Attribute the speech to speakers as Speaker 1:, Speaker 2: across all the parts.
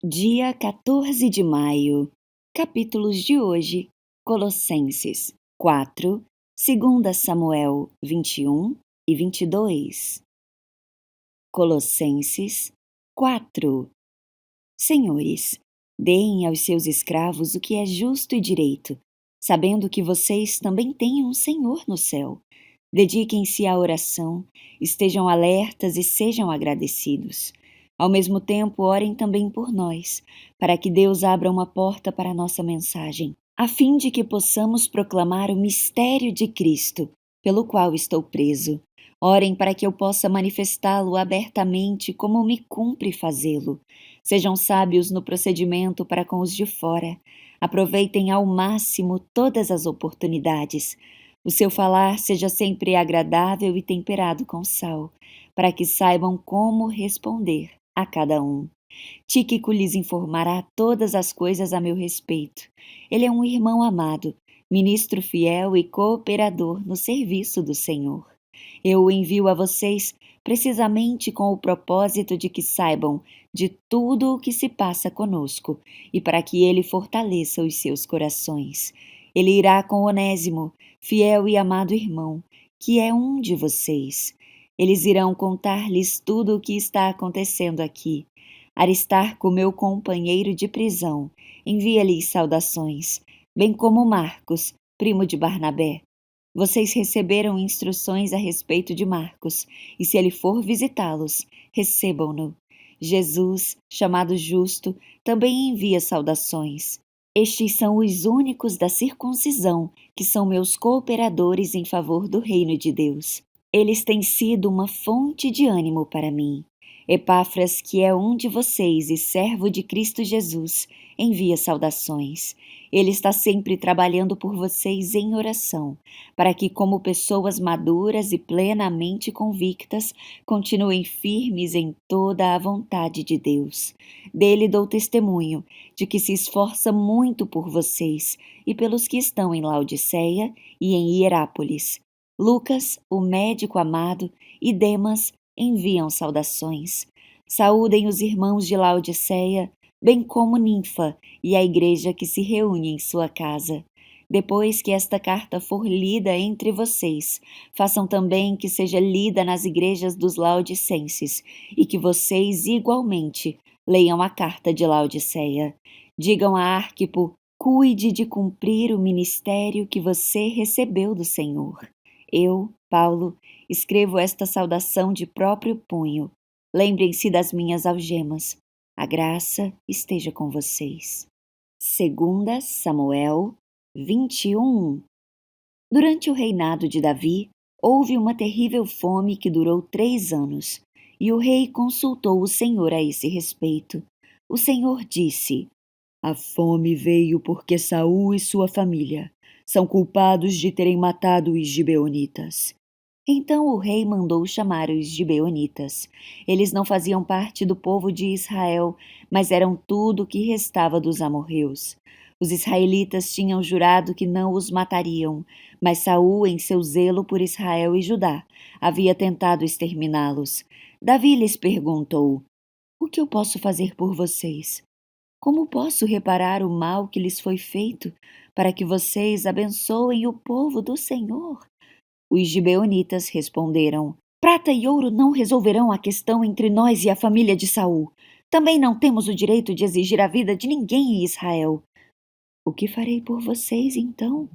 Speaker 1: Dia 14 de maio. Capítulos de hoje: Colossenses 4, 2 Samuel 21 e 22. Colossenses 4. Senhores, deem aos seus escravos o que é justo e direito, sabendo que vocês também têm um Senhor no céu. Dediquem-se à oração, estejam alertas e sejam agradecidos. Ao mesmo tempo, orem também por nós, para que Deus abra uma porta para a nossa mensagem, a fim de que possamos proclamar o mistério de Cristo, pelo qual estou preso. Orem para que eu possa manifestá-lo abertamente como me cumpre fazê-lo. Sejam sábios no procedimento para com os de fora. Aproveitem ao máximo todas as oportunidades. O seu falar seja sempre agradável e temperado com sal, para que saibam como responder a cada um. Tíquico lhes informará todas as coisas a meu respeito. Ele é um irmão amado, ministro fiel e cooperador no serviço do Senhor. Eu o envio a vocês precisamente com o propósito de que saibam de tudo o que se passa conosco e para que ele fortaleça os seus corações. Ele irá com Onésimo, fiel e amado irmão, que é um de vocês. Eles irão contar-lhes tudo o que está acontecendo aqui. Aristarco, meu companheiro de prisão, envia-lhes saudações, bem como Marcos, primo de Barnabé. Vocês receberam instruções a respeito de Marcos, e se ele for visitá-los, recebam-no. Jesus, chamado Justo, também envia saudações. Estes são os únicos da circuncisão que são meus cooperadores em favor do reino de Deus. Eles têm sido uma fonte de ânimo para mim. Epáfras, que é um de vocês e servo de Cristo Jesus, envia saudações. Ele está sempre trabalhando por vocês em oração, para que, como pessoas maduras e plenamente convictas, continuem firmes em toda a vontade de Deus. Dele dou testemunho de que se esforça muito por vocês e pelos que estão em Laodiceia e em Hierápolis. Lucas, o médico amado, e Demas enviam saudações. Saúdem os irmãos de Laodiceia, bem como Ninfa e a igreja que se reúne em sua casa. Depois que esta carta for lida entre vocês, façam também que seja lida nas igrejas dos laodicenses e que vocês igualmente leiam a carta de Laodiceia. Digam a Arquipo: cuide de cumprir o ministério que você recebeu do Senhor. Eu, Paulo, escrevo esta saudação de próprio punho. Lembrem-se das minhas algemas. A graça esteja com vocês. 2 Samuel 21. Durante o reinado de Davi, houve uma terrível fome que durou 3 anos, e o rei consultou o Senhor a esse respeito. O Senhor disse: a fome veio porque Saul e sua família são culpados de terem matado os gibeonitas. Então o rei mandou chamar os gibeonitas. Eles não faziam parte do povo de Israel, mas eram tudo o que restava dos amorreus. Os israelitas tinham jurado que não os matariam, mas Saul, em seu zelo por Israel e Judá, havia tentado exterminá-los. Davi lhes perguntou: o que eu posso fazer por vocês? Como posso reparar o mal que lhes foi feito, para que vocês abençoem o povo do Senhor? Os gibeonitas responderam: prata e ouro não resolverão a questão entre nós e a família de Saul. Também não temos o direito de exigir a vida de ninguém em Israel. O que farei por vocês, então?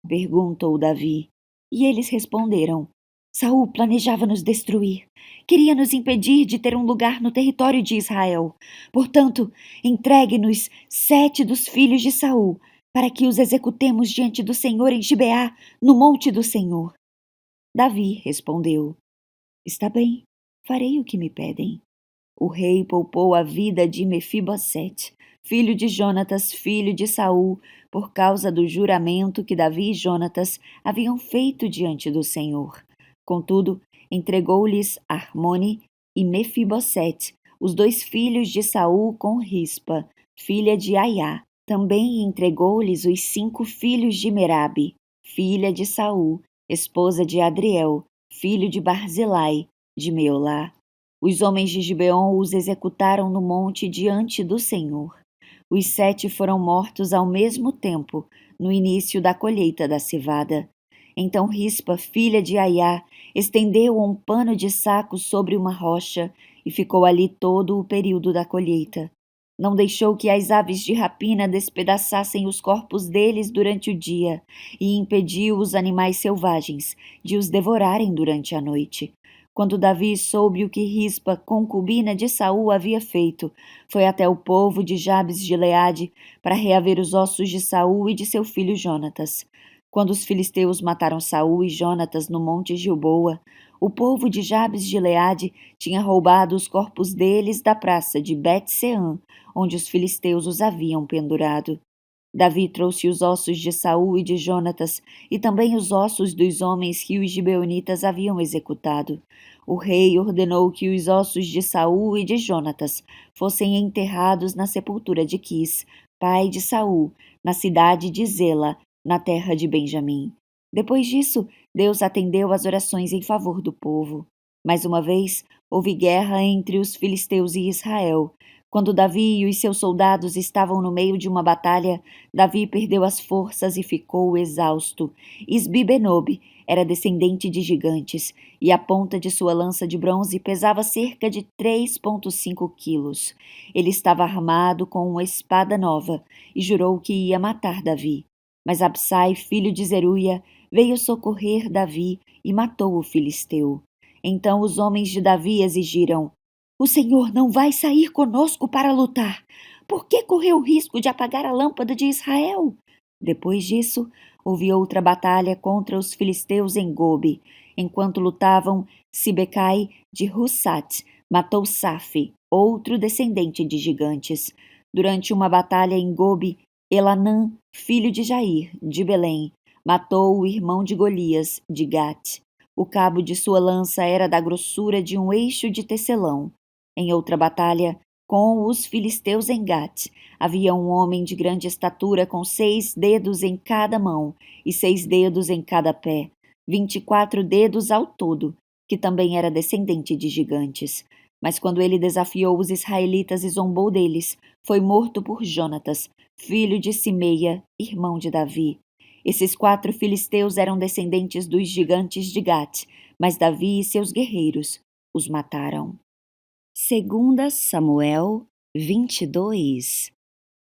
Speaker 1: Perguntou Davi. E eles responderam: Saul planejava nos destruir. Queria nos impedir de ter um lugar no território de Israel. Portanto, entregue-nos 7 dos filhos de Saul, para que os executemos diante do Senhor em Gibeá, no monte do Senhor. Davi respondeu: está bem, farei o que me pedem. O rei poupou a vida de Mefibosete, filho de Jonatas, filho de Saul, por causa do juramento que Davi e Jonatas haviam feito diante do Senhor. Contudo, entregou-lhes Armone e Mefibosete, os 2 filhos de Saul, com Rispa, filha de Aiá. Também entregou-lhes os 5 filhos de Merabe, filha de Saul, esposa de Adriel, filho de Barzilai, de Meolá. Os homens de Gibeon os executaram no monte diante do Senhor. Os 7 foram mortos ao mesmo tempo, no início da colheita da cevada. Então Rispa, filha de Aiá, estendeu um pano de saco sobre uma rocha e ficou ali todo o período da colheita. Não deixou que as aves de rapina despedaçassem os corpos deles durante o dia e impediu os animais selvagens de os devorarem durante a noite. Quando Davi soube o que Rispa, concubina de Saul, havia feito, foi até o povo de Jabes de Gileade para reaver os ossos de Saul e de seu filho Jonatas. Quando os filisteus mataram Saul e Jonatas no monte Gilboa, o povo de Jabes de Gileade tinha roubado os corpos deles da praça de Bet-Seã, onde os filisteus os haviam pendurado. Davi trouxe os ossos de Saul e de Jonatas, e também os ossos dos homens que os gibeonitas haviam executado. O rei ordenou que os ossos de Saul e de Jonatas fossem enterrados na sepultura de Quis, pai de Saul, na cidade de Zela, na terra de Benjamim. Depois disso, Deus atendeu às orações em favor do povo. Mais uma vez, houve guerra entre os filisteus e Israel. Quando Davi e os seus soldados estavam no meio de uma batalha, Davi perdeu as forças e ficou exausto. Isbi-Benob era descendente de gigantes, e a ponta de sua lança de bronze pesava cerca de 3,5 quilos. Ele estava armado com uma espada nova e jurou que ia matar Davi. Mas Absai, filho de Zeruia, veio socorrer Davi e matou o filisteu. Então os homens de Davi exigiram: o Senhor não vai sair conosco para lutar. Por que correu o risco de apagar a lâmpada de Israel? Depois disso, houve outra batalha contra os filisteus em Gobe. Enquanto lutavam, Sibecai de Hussat matou Safi, outro descendente de gigantes. Durante uma batalha em Gobe, Elanã, filho de Jair, de Belém, matou o irmão de Golias, de Gate. O cabo de sua lança era da grossura de um eixo de tecelão. Em outra batalha, com os filisteus em Gate, havia um homem de grande estatura com 6 dedos em cada mão e 6 dedos em cada pé, 24 dedos ao todo, que também era descendente de gigantes. Mas quando ele desafiou os israelitas e zombou deles, foi morto por Jonatas, filho de Simeia, irmão de Davi. Esses 4 filisteus eram descendentes dos gigantes de Gate, mas Davi e seus guerreiros os mataram. 2 Samuel 22.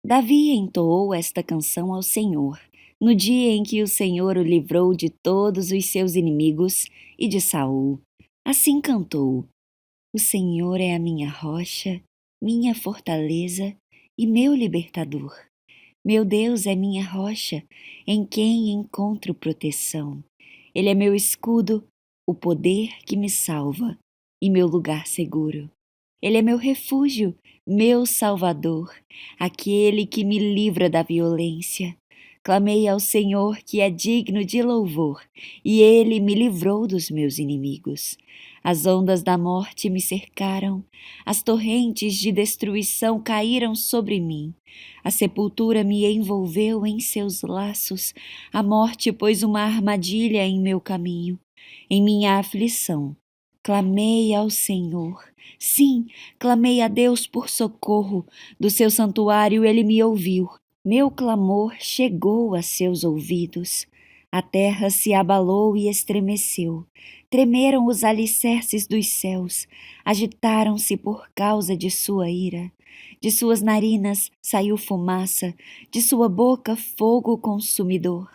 Speaker 1: Davi entoou esta canção ao Senhor, no dia em que o Senhor o livrou de todos os seus inimigos e de Saul. Assim cantou: o Senhor é a minha rocha, minha fortaleza e meu libertador. Meu Deus é minha rocha, em quem encontro proteção. Ele é meu escudo, o poder que me salva e meu lugar seguro. Ele é meu refúgio, meu salvador, aquele que me livra da violência. Clamei ao Senhor, que é digno de louvor, e ele me livrou dos meus inimigos. As ondas da morte me cercaram, as torrentes de destruição caíram sobre mim. A sepultura me envolveu em seus laços, a morte pôs uma armadilha em meu caminho. Em minha aflição, clamei ao Senhor. Sim, clamei a Deus por socorro. Do seu santuário ele me ouviu. Meu clamor chegou a seus ouvidos. A terra se abalou e estremeceu. Tremeram os alicerces dos céus. Agitaram-se por causa de sua ira. De suas narinas saiu fumaça, de sua boca fogo consumidor.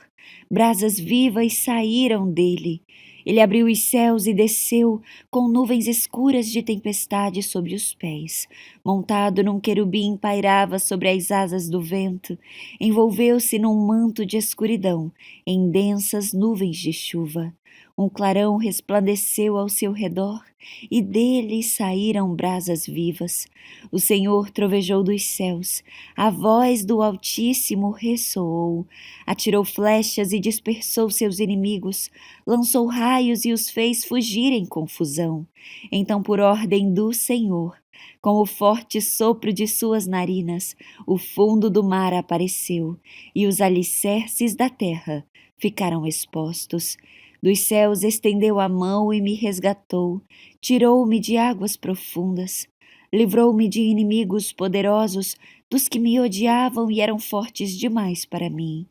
Speaker 1: Brasas vivas saíram dele. Ele abriu os céus e desceu, com nuvens escuras de tempestade sobre os pés. Montado num querubim, pairava sobre as asas do vento. Envolveu-se num manto de escuridão, em densas nuvens de chuva. Um clarão resplandeceu ao seu redor, e dele saíram brasas vivas. O Senhor trovejou dos céus, a voz do Altíssimo ressoou. Atirou flechas e dispersou seus inimigos, lançou raios e os fez fugir em confusão. Então, por ordem do Senhor, com o forte sopro de suas narinas, o fundo do mar apareceu, e os alicerces da terra ficaram expostos. Dos céus estendeu a mão e me resgatou, tirou-me de águas profundas, livrou-me de inimigos poderosos, dos que me odiavam e eram fortes demais para mim.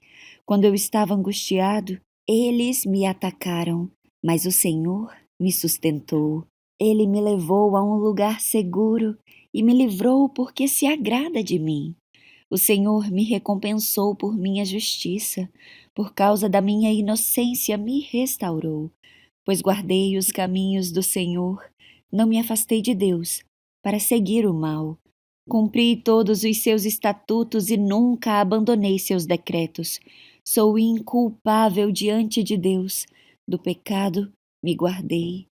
Speaker 1: Quando eu estava angustiado, eles me atacaram, mas o Senhor me sustentou. Ele me levou a um lugar seguro e me livrou porque se agrada de mim. O Senhor me recompensou por minha justiça, por causa da minha inocência me restaurou, pois guardei os caminhos do Senhor, não me afastei de Deus, para seguir o mal. Cumpri todos os seus estatutos e nunca abandonei seus decretos. Sou inculpável diante de Deus, do pecado me guardei.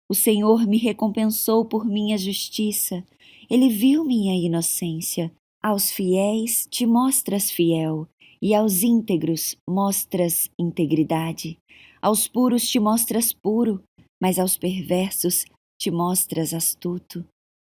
Speaker 1: O Senhor me recompensou por minha justiça, Ele viu minha inocência. Aos fiéis te mostras fiel, e aos íntegros mostras integridade. Aos puros te mostras puro, mas aos perversos te mostras astuto.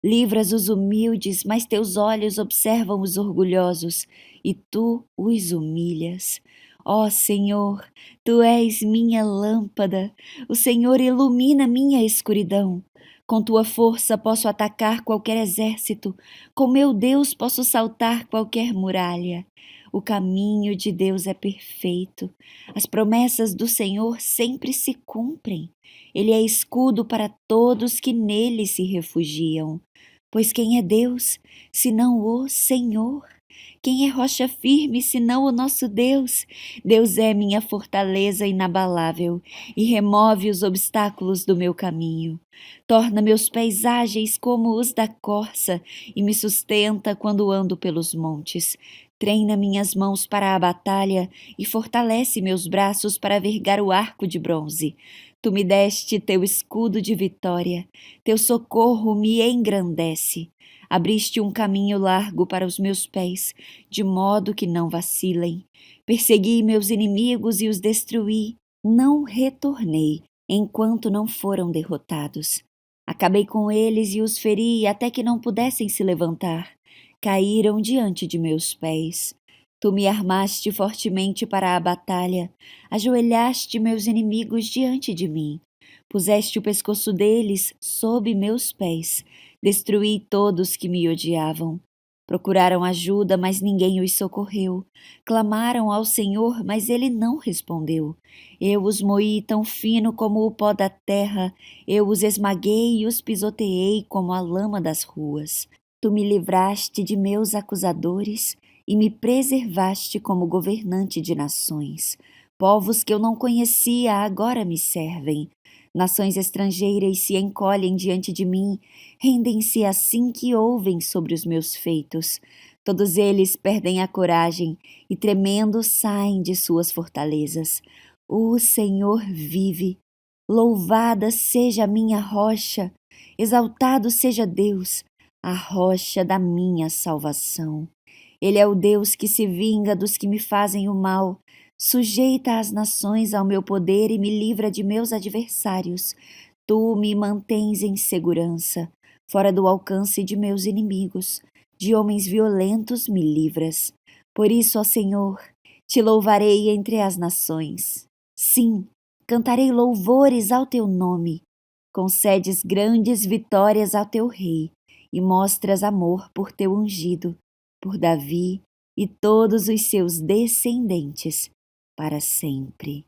Speaker 1: Livras os humildes, mas teus olhos observam os orgulhosos, e tu os humilhas. Ó Senhor, tu és minha lâmpada, o Senhor ilumina minha escuridão. Com tua força posso atacar qualquer exército, com meu Deus posso saltar qualquer muralha. O caminho de Deus é perfeito, as promessas do Senhor sempre se cumprem. Ele é escudo para todos que nele se refugiam. Pois quem é Deus, senão o Senhor? Quem é rocha firme, senão o nosso Deus? Deus é minha fortaleza inabalável e remove os obstáculos do meu caminho. Torna meus pés ágeis como os da corça e me sustenta quando ando pelos montes. Treina minhas mãos para a batalha e fortalece meus braços para vergar o arco de bronze. Tu me deste teu escudo de vitória, teu socorro me engrandece. Abriste um caminho largo para os meus pés, de modo que não vacilem. Persegui meus inimigos e os destruí. Não retornei, enquanto não foram derrotados. Acabei com eles e os feri até que não pudessem se levantar. Caíram diante de meus pés. Tu me armaste fortemente para a batalha, ajoelhaste meus inimigos diante de mim. Puseste o pescoço deles sob meus pés, destruí todos que me odiavam. Procuraram ajuda, mas ninguém os socorreu. Clamaram ao Senhor, mas ele não respondeu. Eu os moí tão fino como o pó da terra, eu os esmaguei e os pisoteei como a lama das ruas. Tu me livraste de meus acusadores e me preservaste como governante de nações. Povos que eu não conhecia agora me servem. Nações estrangeiras se encolhem diante de mim, rendem-se assim que ouvem sobre os meus feitos. Todos eles perdem a coragem e, tremendo, saem de suas fortalezas. O Senhor vive. Louvada seja a minha rocha, exaltado seja Deus, a rocha da minha salvação. Ele é o Deus que se vinga dos que me fazem o mal, sujeita as nações ao meu poder e me livra de meus adversários. Tu me mantens em segurança, fora do alcance de meus inimigos. De homens violentos me livras. Por isso, ó Senhor, te louvarei entre as nações. Sim, cantarei louvores ao teu nome. Concedes grandes vitórias ao teu rei e mostras amor por teu ungido, por Davi e todos os seus descendentes, para sempre.